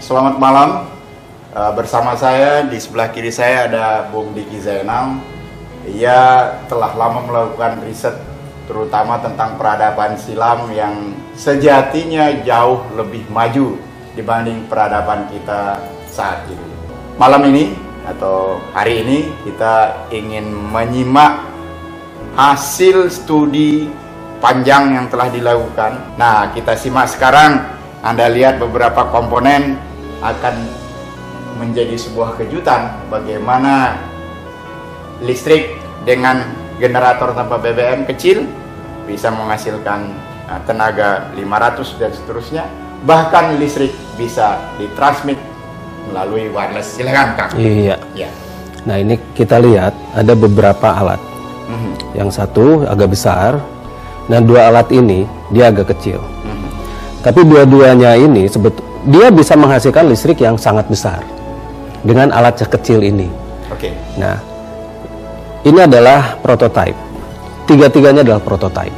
Selamat malam. Bersama saya di sebelah kiri saya ada Bung Diki Zainal. Ia telah lama melakukan riset terutama tentang peradaban silam yang sejatinya jauh lebih maju dibanding peradaban kita saat ini. Malam ini atau hari ini kita ingin menyimak hasil studi panjang yang telah dilakukan. Nah, kita simak sekarang. Anda lihat beberapa komponen akan menjadi sebuah kejutan bagaimana listrik dengan generator tanpa BBM kecil bisa menghasilkan tenaga 500 dan seterusnya. Bahkan listrik bisa ditransmit melalui wireless. Silakan, Kang. Iya. Ya. Nah, ini kita lihat ada beberapa alat. Yang satu agak besar, dan dua alat ini dia agak kecil. Tapi dua-duanya ini dia bisa menghasilkan listrik yang sangat besar dengan alat kecil ini. Oke. Nah, ini adalah prototype. Tiga-tiganya adalah prototype.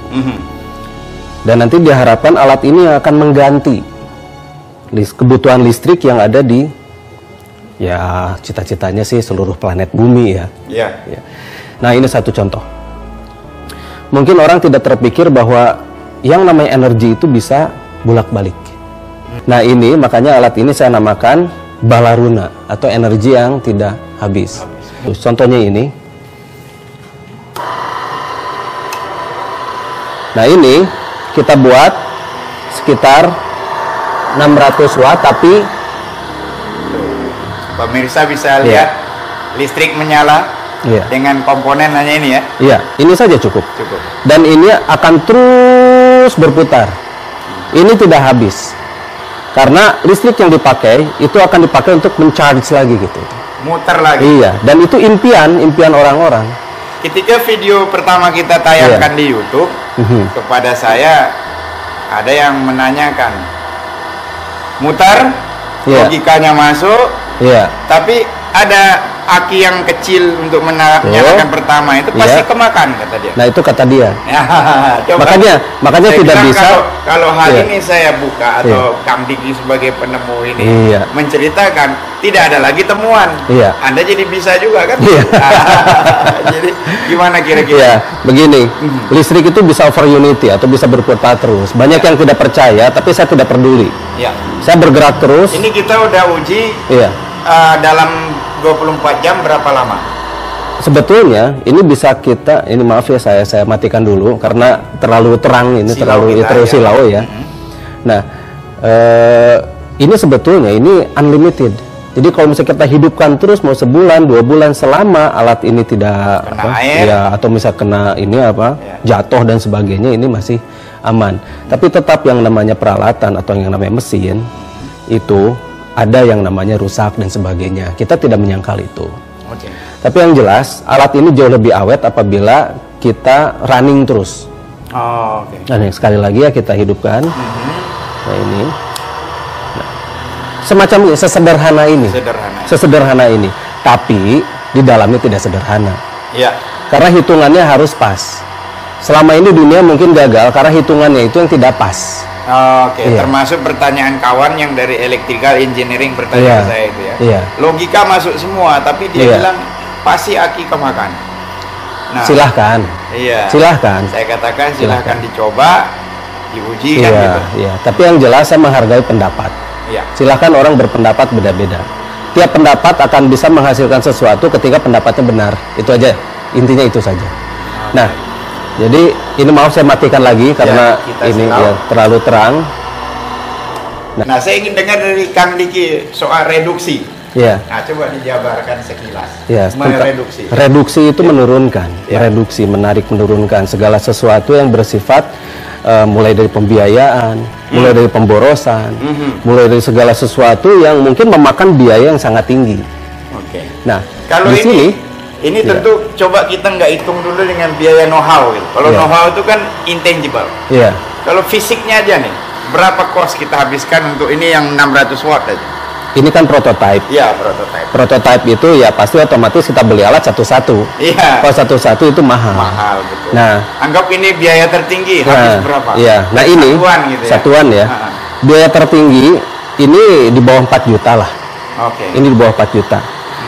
Dan nanti diharapkan alat ini akan mengganti kebutuhan listrik yang ada di, ya cita-citanya sih seluruh planet bumi ya. Ya. Nah, ini satu contoh. Mungkin orang tidak terpikir bahwa yang namanya energi itu bisa bolak-balik. Nah, ini makanya alat ini saya namakan balaruna atau energi yang tidak habis. Contohnya ini. Nah, ini kita buat sekitar 600 watt, tapi pemirsa bisa lihat listrik menyala dengan komponen hanya ini ya. Iya, ini saja cukup. Cukup. Dan ini akan terus berputar. Ini tidak habis. Karena listrik yang dipakai itu akan dipakai untuk mencharge lagi gitu. Muter lagi. Iya, dan itu impian orang-orang. Ketika video pertama kita tayangkan di YouTube, kepada saya ada yang menanyakan, muter, logikanya masuk, tapi ada aki yang kecil untuk menyalakan pertama itu pasti kemakan, kata dia. Nah, itu kata dia. Coba, makanya tidak bisa. Kalau hal ini saya buka atau Kang Diki sebagai penemu ini menceritakan, tidak ada lagi temuan. Anda jadi bisa juga kan? Jadi gimana kira-kira? Begini, listrik itu bisa over unity atau bisa berputar terus. Banyak yang tidak percaya, tapi saya tidak peduli. Saya bergerak terus. Ini kita udah uji dalam 24 jam berapa lama? Sebetulnya ini bisa kita, ini maaf ya saya matikan dulu karena terlalu terang ini, terlalu silau ya. Nah, ini sebetulnya ini unlimited. Jadi kalau misalnya kita hidupkan terus mau sebulan, 2 bulan, selama alat ini tidak atau misal kena ini jatuh dan sebagainya, ini masih aman. Tapi tetap yang namanya peralatan atau yang namanya mesin itu ada yang namanya rusak dan sebagainya. Kita tidak menyangkal itu. Tapi yang jelas alat ini jauh lebih awet apabila kita running terus. Nah, sekali lagi ya kita hidupkan. Nah, ini semacam ini, sesederhana ini. Tapi di dalamnya tidak sederhana. Karena hitungannya harus pas. Selama ini dunia mungkin gagal karena hitungannya itu yang tidak pas. Termasuk pertanyaan kawan yang dari electrical engineering bertanya ke saya itu ya. Logika masuk semua, tapi dia bilang pasti aki kemakan. Nah, silahkan. Silahkan. Saya katakan silahkan dicoba, diuji kan gitu. Tapi yang jelas saya menghargai pendapat. Silahkan orang berpendapat beda-beda. Tiap pendapat akan bisa menghasilkan sesuatu ketika pendapatnya benar. Itu aja. Intinya itu saja. Nah, jadi ini maaf saya matikan lagi karena ini terlalu terang. Nah, saya ingin dengar dari Kang Diki soal reduksi. Nah, coba dijabarkan sekilas. Reduksi itu menurunkan, reduksi, menarik, menurunkan segala sesuatu yang bersifat mulai dari pembiayaan, mulai dari pemborosan, mulai dari segala sesuatu yang mungkin memakan biaya yang sangat tinggi. Nah, kalau di sini ini tentu coba kita nggak hitung dulu dengan biaya know-how gitu. Kalau know-how itu kan intangible. Kalau fisiknya aja nih, berapa cost kita habiskan untuk ini yang 600 watt aja? Ini kan prototype. Prototype. Prototype itu ya pasti otomatis kita beli alat satu-satu. Kalau satu-satu itu mahal. Mahal, betul. Nah, anggap ini biaya tertinggi habis berapa? Nah, ini satuan gitu satuan ya. Biaya tertinggi ini di bawah 4 juta lah. Oke. Ini di bawah 4 juta.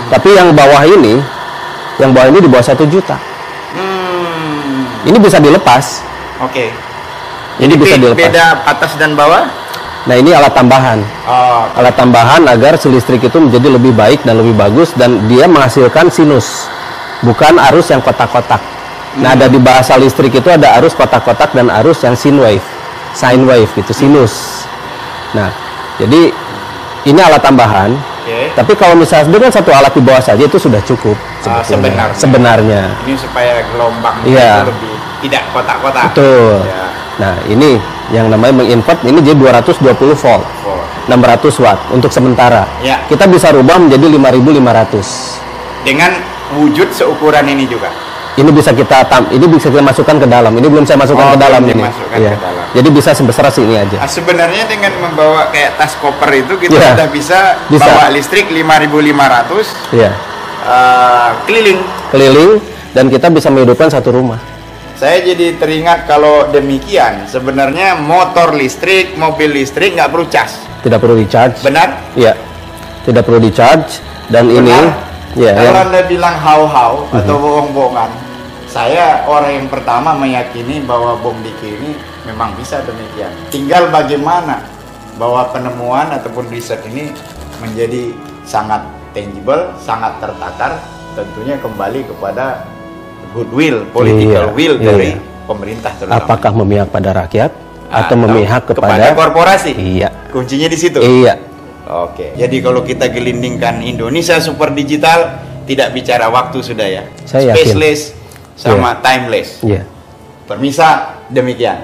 Tapi yang bawah ini di bawah 1 juta. Ini bisa dilepas. Oke. Ini bisa dilepas. Beda atas dan bawah? Nah, ini alat tambahan. Oh, Alat tambahan agar si listrik itu menjadi lebih baik dan lebih bagus, dan dia menghasilkan sinus, bukan arus yang kotak-kotak. Nah, ada di bahasa listrik itu ada arus kotak-kotak dan arus yang sine wave gitu, sinus. Nah, jadi ini alat tambahan. Oke. Tapi kalau misalnya dengan satu alat di bawah saja itu sudah cukup sebetulnya. Sebenarnya. Ini supaya gelombang Iya. itu lebih tidak kotak-kotak. Betul. Ya. Nah, ini yang namanya menginvert, ini jadi 220 volt. Oh. 600 watt untuk sementara. Ya. Kita bisa rubah menjadi 5.500. Dengan wujud seukuran ini juga. Ini bisa kita masukkan ke dalam. Ini belum saya masukkan ke dalam belum ini. dimasukkan Iya. ke dalam. Jadi bisa sebesar sini aja. Sebenarnya dengan membawa kayak tas koper itu kita Iya. sudah bisa Bisa. bawa listrik 5.500 Iya. keliling. Keliling, dan kita bisa menghidupkan satu rumah. Saya jadi teringat kalau demikian sebenarnya motor listrik, mobil listrik nggak perlu cas. Tidak perlu di-charge. Benar? Iya. Tidak perlu di-charge, dan Benar? ini ya Kalau yang Anda bilang hau-hau atau bohong-bohongan, saya orang yang pertama meyakini bahwa bom Diki ini memang bisa demikian. Tinggal bagaimana bahwa penemuan ataupun riset ini menjadi sangat tangible, sangat tertakar, tentunya kembali kepada goodwill, political Iya, will dari iya. pemerintah terutama. apakah memihak pada rakyat atau memihak kepada kepada korporasi? Iya. Kuncinya di situ. Iya. Oke, jadi kalau kita gelindingkan Indonesia super digital, tidak bicara waktu sudah ya. Saya yakin. Spaceless sama timeless. Iya. Permisa, demikian.